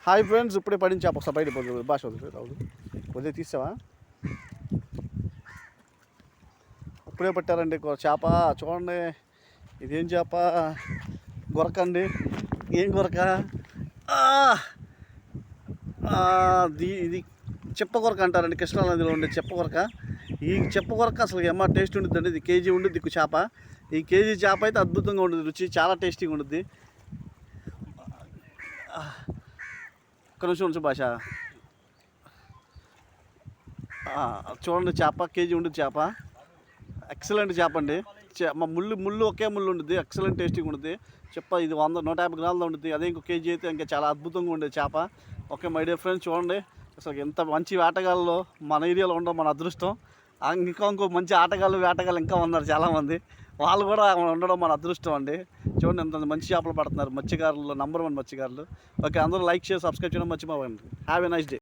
Hi friends, ఇప్పుడే పడిన చేప ఒకసారి బయట పోతుంది భాష వదిలే తీసావా? ఇప్పుడే పట్టారండి చేప. చూడండి, ఇదేం చేప? గొరక అండి. ఏం గొరక? ఇది చెప్ప కొరక అంటారండి. కృష్ణా నదిలో ఉండే చెప్ప కొరక. ఈ చెప్ప కొరక అసలు ఏమో టేస్ట్ ఉంటుందండి. ఇది కేజీ ఉండుద్ది చేప. ఈ కేజీ చేప అయితే అద్భుతంగా ఉంటుంది, రుచి చాలా టేస్టీగా ఉంటుంది. ఒక్క నిమిషం ఉంచు భాష. చూడండి, చేప కేజీ ఉంటుంది. చేప ఎక్సలెంట్ చేప అండి. మా ముళ్ళు ఒకే ముళ్ళు ఉంటుంది, ఎక్సలెంట్ టేస్టీగా ఉంటుంది. చెప్ప ఇది 100-150 గ్రాములు ఉంటుంది. అదే ఇంకో కేజీ అయితే ఇంకా చాలా అద్భుతంగా ఉండే చేప. ఓకే మై డియర్ ఫ్రెండ్స్, చూడండి అసలు ఎంత మంచి వేటగాళ్ళు మన ఏరియాలో ఉండడం మన అదృష్టం. ఇంకో మంచి వేటగాళ్ళు ఇంకా ఉన్నారు చాలామంది. వాళ్ళు కూడా ఉండడం మన అదృష్టం అండి. చూడండి ఎంత మంచి చేపలు పడుతున్నారు మత్స్యకారులు, నంబర్ 1 మత్స్యకారులు. ఓకే, అందరూ లైక్ చేసి సబ్స్క్రైబ్ చేయడం మర్చిపోకండి. Have a nice day.